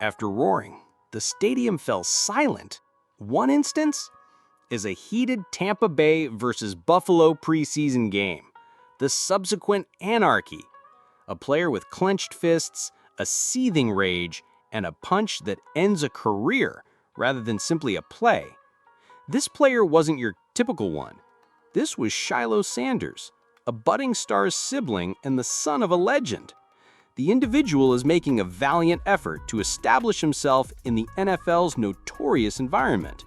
After roaring, the stadium fell silent. One instance is a heated Tampa Bay versus Buffalo preseason game. The subsequent anarchy. A player with clenched fists, a seething rage, and a punch that ends a career rather than simply a play. This player wasn't your typical one. This was Shilo Sanders, a budding star's sibling and the son of a legend. The individual is making a valiant effort to establish himself in the NFL's notorious environment,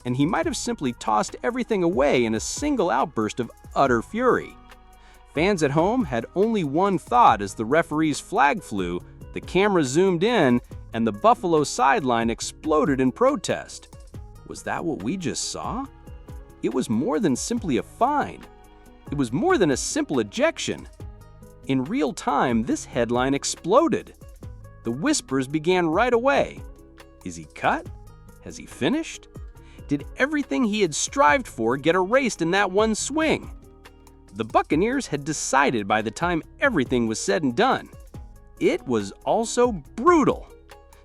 and he might have simply tossed everything away in a single outburst of utter fury. Fans at home had only one thought as the referee's flag flew, the camera zoomed in, and the Buffalo sideline exploded in protest. Was that what we just saw? It was more than simply a fine. It was more than a simple ejection. In real time, this headline exploded. The whispers began right away. Is he cut? Has he finished? Did everything he had strived for get erased in that one swing? The Buccaneers had decided by the time everything was said and done. It was also brutal.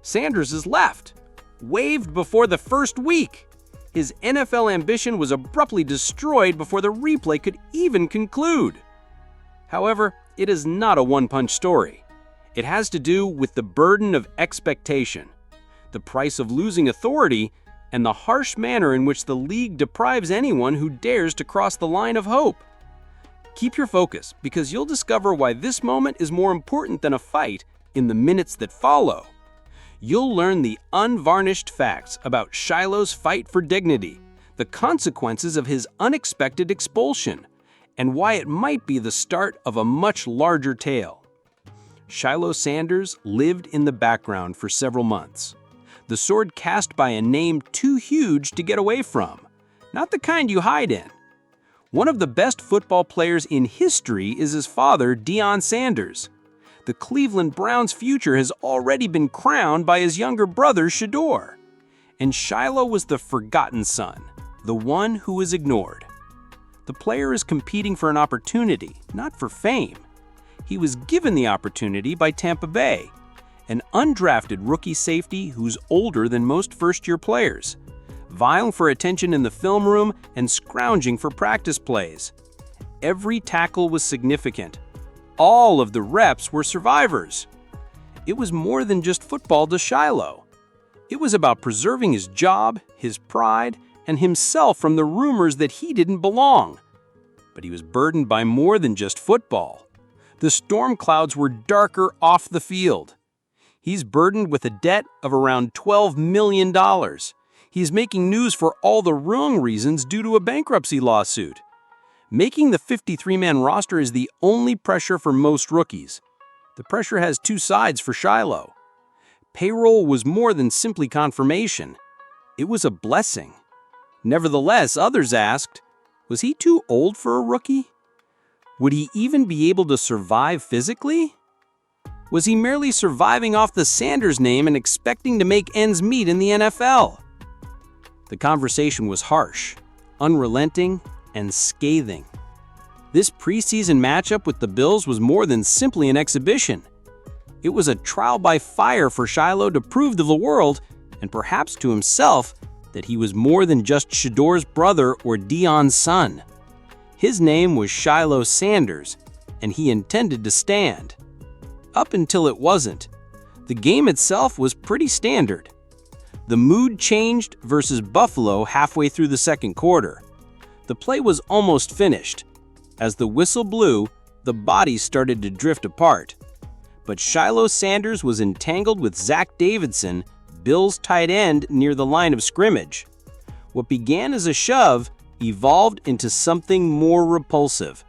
Sanders is left, waived before the first week. His NFL ambition was abruptly destroyed before the replay could even conclude. However, it is not a one-punch story. It has to do with the burden of expectation, the price of losing authority, and the harsh manner in which the league deprives anyone who dares to cross the line of hope. Keep your focus, because you'll discover why this moment is more important than a fight in the minutes that follow. You'll learn the unvarnished facts about Shilo's fight for dignity, the consequences of his unexpected expulsion, and why it might be the start of a much larger tale. Shilo Sanders lived in the background for several months, the sword cast by a name too huge to get away from, not the kind you hide in. One of the best football players in history is his father, Deion Sanders. The Cleveland Browns' future has already been crowned by his younger brother, Shedeur. And Shilo was the forgotten son, the one who was ignored. The player is competing for an opportunity, not for fame. He was given the opportunity by Tampa Bay, an undrafted rookie safety who's older than most first-year players, vying for attention in the film room and scrounging for practice plays. Every tackle was significant. All of the reps were survivors. It was more than just football to Shilo. It was about preserving his job, his pride, and himself from the rumors that he didn't belong. But he was burdened by more than just football. The storm clouds were darker off the field. He's burdened with a debt of around $12 million. He's making news for all the wrong reasons due to a bankruptcy lawsuit. Making the 53-man roster is the only pressure for most rookies. The pressure has two sides for Shilo. Payroll was more than simply confirmation. It was a blessing. Nevertheless, others asked, was he too old for a rookie? Would he even be able to survive physically? Was he merely surviving off the Sanders name and expecting to make ends meet in the NFL? The conversation was harsh, unrelenting, and scathing. This preseason matchup with the Bills was more than simply an exhibition. It was a trial by fire for Shilo to prove to the world, and perhaps to himself, that he was more than just Shedeur's brother or Deion's son. His name was Shilo Sanders, and he intended to stand. Up until it wasn't. The game itself was pretty standard. The mood changed versus Buffalo halfway through the second quarter. The play was almost finished. As the whistle blew, the bodies started to drift apart. But Shilo Sanders was entangled with Davidson, Bills' tight end, near the line of scrimmage. What began as a shove evolved into something more repulsive.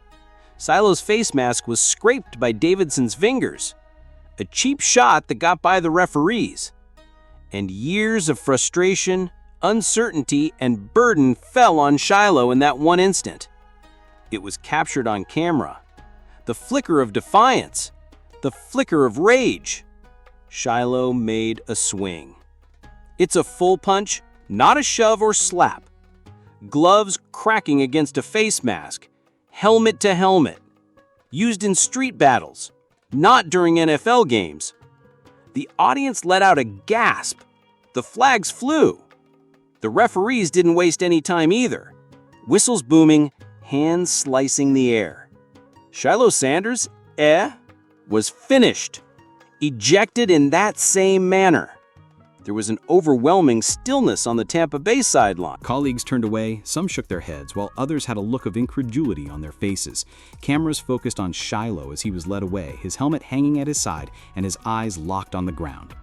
Shilo's face mask was scraped by Davidson's fingers, a cheap shot that got by the referees. And years of frustration, uncertainty, and burden fell on Shilo in that one instant. It was captured on camera. The flicker of defiance, the flicker of rage. Shilo made a swing. It's a full punch, not a shove or slap. Gloves cracking against a face mask, helmet to helmet. Used in street battles, not during NFL games. The audience let out a gasp. The flags flew. The referees didn't waste any time either. Whistles booming, hands slicing the air. Shilo Sanders, was finished. Ejected in that same manner. There was an overwhelming stillness on the Tampa Bay sideline. Colleagues turned away, some shook their heads, while others had a look of incredulity on their faces. Cameras focused on Shilo as he was led away, his helmet hanging at his side and his eyes locked on the ground.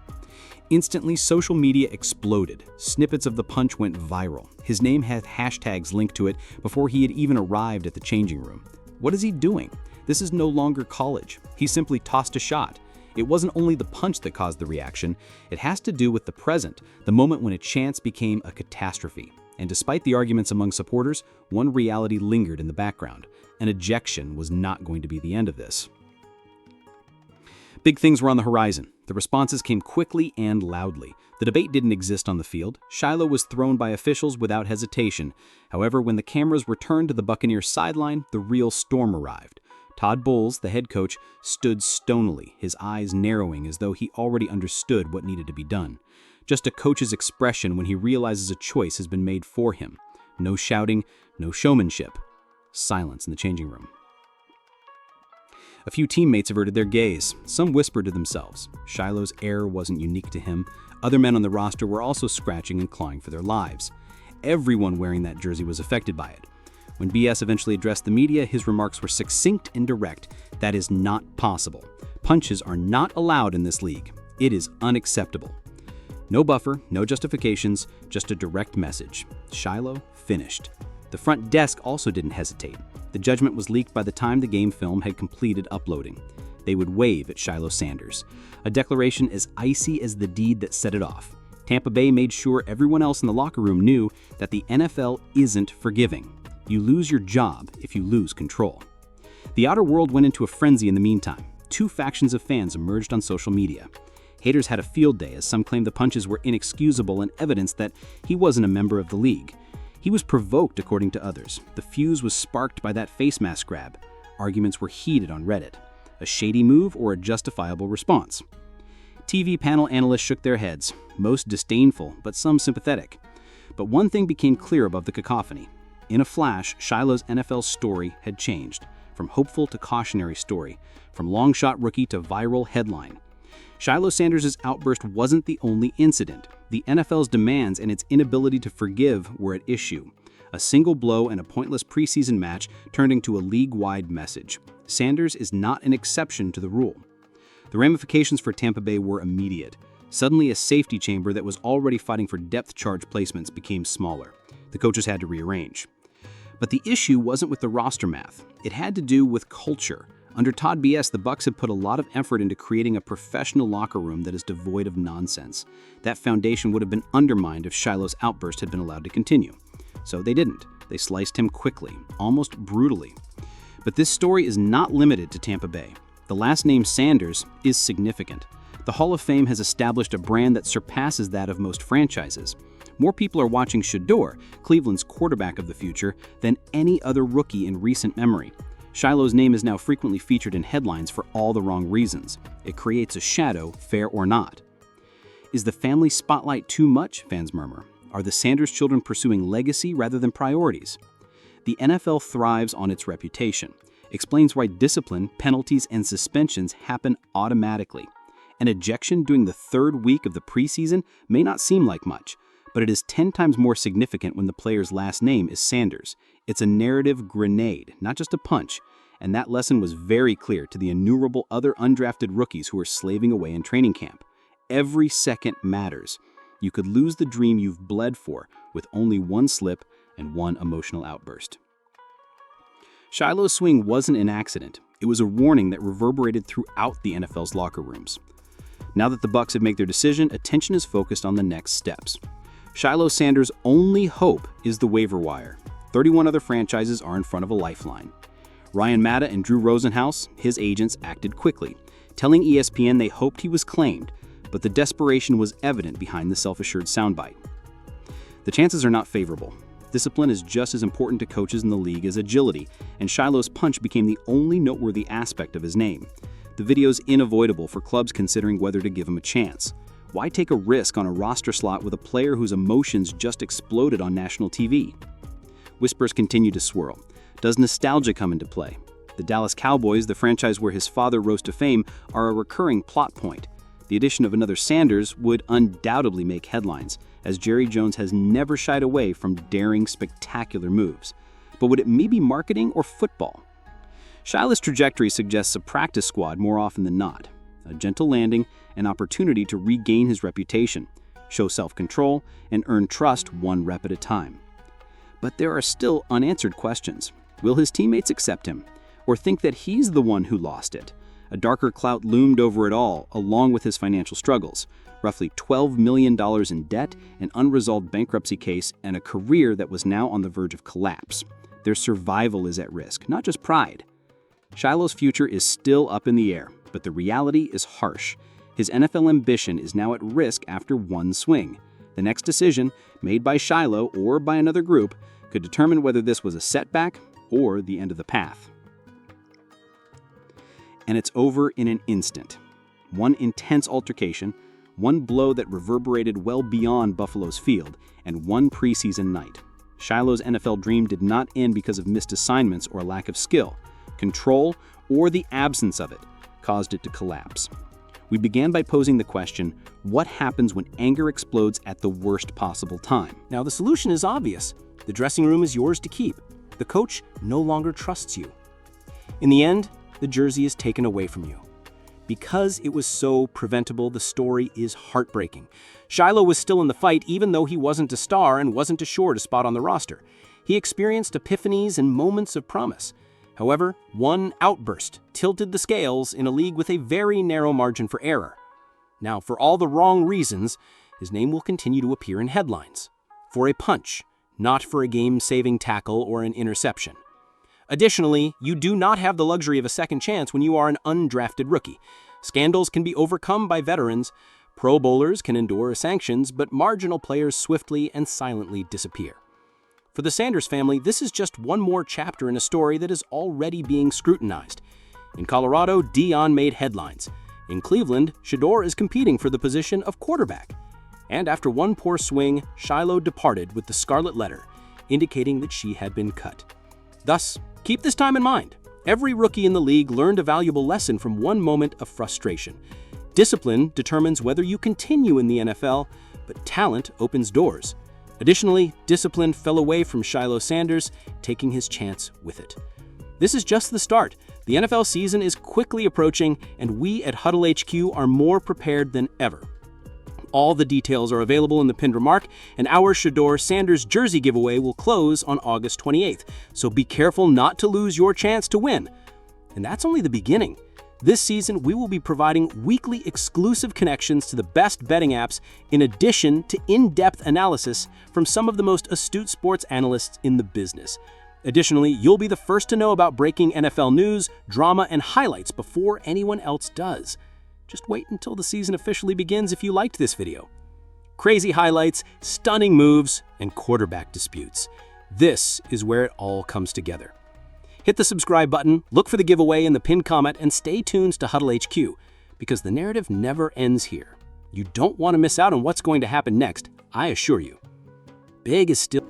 Instantly, social media exploded. Snippets of the punch went viral. His name had hashtags linked to it before he had even arrived at the changing room. What is he doing? This is no longer college. He simply tossed a shot. It wasn't only the punch that caused the reaction. It has to do with the present, the moment when a chance became a catastrophe. And despite the arguments among supporters, one reality lingered in the background. An ejection was not going to be the end of this. Big things were on the horizon. The responses came quickly and loudly. The debate didn't exist on the field. Shilo was thrown by officials without hesitation. However, when the cameras returned to the Buccaneers sideline, the real storm arrived. Todd Bowles, the head coach, stood stonily, his eyes narrowing as though he already understood what needed to be done. Just a coach's expression when he realizes a choice has been made for him. No shouting, no showmanship. Silence in the changing room. A few teammates averted their gaze. Some whispered to themselves. Shilo's error wasn't unique to him. Other men on the roster were also scratching and clawing for their lives. Everyone wearing that jersey was affected by it. When BS eventually addressed the media, his remarks were succinct and direct. That is not possible. Punches are not allowed in this league. It is unacceptable. No buffer, no justifications, just a direct message. Shilo finished. The front desk also didn't hesitate. The judgment was leaked by the time the game film had completed uploading. They would wave at Shilo Sanders. A declaration as icy as the deed that set it off. Tampa Bay made sure everyone else in the locker room knew that the NFL isn't forgiving. You lose your job if you lose control. The outer world went into a frenzy in the meantime. Two factions of fans emerged on social media. Haters had a field day as some claimed the punches were inexcusable and evidence that he wasn't a member of the league. He was provoked, according to others. The fuse was sparked by that face mask grab. Arguments were heated on Reddit. A shady move or a justifiable response? TV panel analysts shook their heads, most disdainful, but some sympathetic. But one thing became clear above the cacophony. In a flash, Shilo's NFL story had changed, from hopeful to cautionary story, from long shot rookie to viral headline. Shilo Sanders' outburst wasn't the only incident. The NFL's demands and its inability to forgive were at issue. A single blow and a pointless preseason match turned into a league-wide message. Sanders is not an exception to the rule. The ramifications for Tampa Bay were immediate. Suddenly, a safety chamber that was already fighting for depth charge placements became smaller. The coaches had to rearrange. But the issue wasn't with the roster math. It had to do with culture. Under Todd BS, the Bucs had put a lot of effort into creating a professional locker room that is devoid of nonsense. That foundation would have been undermined if Shilo's outburst had been allowed to continue. So they didn't. They sliced him quickly, almost brutally. But this story is not limited to Tampa Bay. The last name Sanders is significant. The Hall of Fame has established a brand that surpasses that of most franchises. More people are watching Shador, Cleveland's quarterback of the future, than any other rookie in recent memory. Shilo's name is now frequently featured in headlines for all the wrong reasons. It creates a shadow, fair or not. Is the family spotlight too much, fans murmur? Are the Sanders children pursuing legacy rather than priorities? The NFL thrives on its reputation. Explains why discipline, penalties, and suspensions happen automatically. An ejection during the third week of the preseason may not seem like much, but it is 10 times more significant when the player's last name is Sanders. It's a narrative grenade, not just a punch, and that lesson was very clear to the innumerable other undrafted rookies who were slaving away in training camp. Every second matters. You could lose the dream you've bled for with only one slip and one emotional outburst. Shilo's swing wasn't an accident. It was a warning that reverberated throughout the NFL's locker rooms. Now that the Bucs have made their decision, attention is focused on the next steps. Shilo Sanders' only hope is the waiver wire. 31 other franchises are in front of a lifeline. Ryan Matta and Drew Rosenhaus, his agents, acted quickly, telling ESPN they hoped he was claimed, but the desperation was evident behind the self-assured soundbite. The chances are not favorable. Discipline is just as important to coaches in the league as agility, and Shilo's punch became the only noteworthy aspect of his name. The video's unavoidable for clubs considering whether to give him a chance. Why take a risk on a roster slot with a player whose emotions just exploded on national TV? Whispers continue to swirl. Does nostalgia come into play? The Dallas Cowboys, the franchise where his father rose to fame, are a recurring plot point. The addition of another Sanders would undoubtedly make headlines, as Jerry Jones has never shied away from daring, spectacular moves. But would it maybe marketing or football? Shilo's trajectory suggests a practice squad more often than not. A gentle landing, an opportunity to regain his reputation, show self-control, and earn trust one rep at a time. But there are still unanswered questions. Will his teammates accept him, or think that he's the one who lost it? A darker cloud loomed over it all, along with his financial struggles. Roughly $12 million in debt, an unresolved bankruptcy case, and a career that was now on the verge of collapse. Their survival is at risk, not just pride. Shilo's future is still up in the air, but the reality is harsh. His NFL ambition is now at risk after one swing. The next decision, made by Shilo or by another group, could determine whether this was a setback or the end of the path. And it's over in an instant. One intense altercation, one blow that reverberated well beyond Buffalo's field, and one preseason night. Shilo's NFL dream did not end because of missed assignments or lack of skill. Control, or the absence of it, caused it to collapse. We began by posing the question, what happens when anger explodes at the worst possible time? Now, the solution is obvious. The dressing room is yours to keep. The coach no longer trusts you. In the end, the jersey is taken away from you. Because it was so preventable, the story is heartbreaking. Shilo was still in the fight even though he wasn't a star and wasn't assured a spot on the roster. He experienced epiphanies and moments of promise. However, one outburst tilted the scales in a league with a very narrow margin for error. Now, for all the wrong reasons, his name will continue to appear in headlines. For a punch, not for a game-saving tackle or an interception. Additionally, you do not have the luxury of a second chance when you are an undrafted rookie. Scandals can be overcome by veterans, Pro Bowlers can endure sanctions, but marginal players swiftly and silently disappear. For the Sanders family, this is just one more chapter in a story that is already being scrutinized. In Colorado, Deion made headlines. In Cleveland, Shedeur is competing for the position of quarterback. And after one poor swing, Shilo departed with the scarlet letter, indicating that she had been cut. Thus, keep this time in mind. Every rookie in the league learned a valuable lesson from one moment of frustration. Discipline determines whether you continue in the NFL, but talent opens doors. Additionally, discipline fell away from Shilo Sanders, taking his chance with it. This is just the start. The NFL season is quickly approaching, and we at Huddle HQ are more prepared than ever. All the details are available in the pinned remark, and our Shedeur Sanders jersey giveaway will close on August 28th, so be careful not to lose your chance to win. And that's only the beginning. This season, we will be providing weekly exclusive connections to the best betting apps, in addition to in-depth analysis from some of the most astute sports analysts in the business. Additionally, you'll be the first to know about breaking NFL news, drama, and highlights before anyone else does. Just wait until the season officially begins if you liked this video. Crazy highlights, stunning moves, and quarterback disputes. This is where it all comes together. Hit the subscribe button, look for the giveaway in the pinned comment, and stay tuned to Huddle HQ, because the narrative never ends here. You don't want to miss out on what's going to happen next, I assure you. Big is still...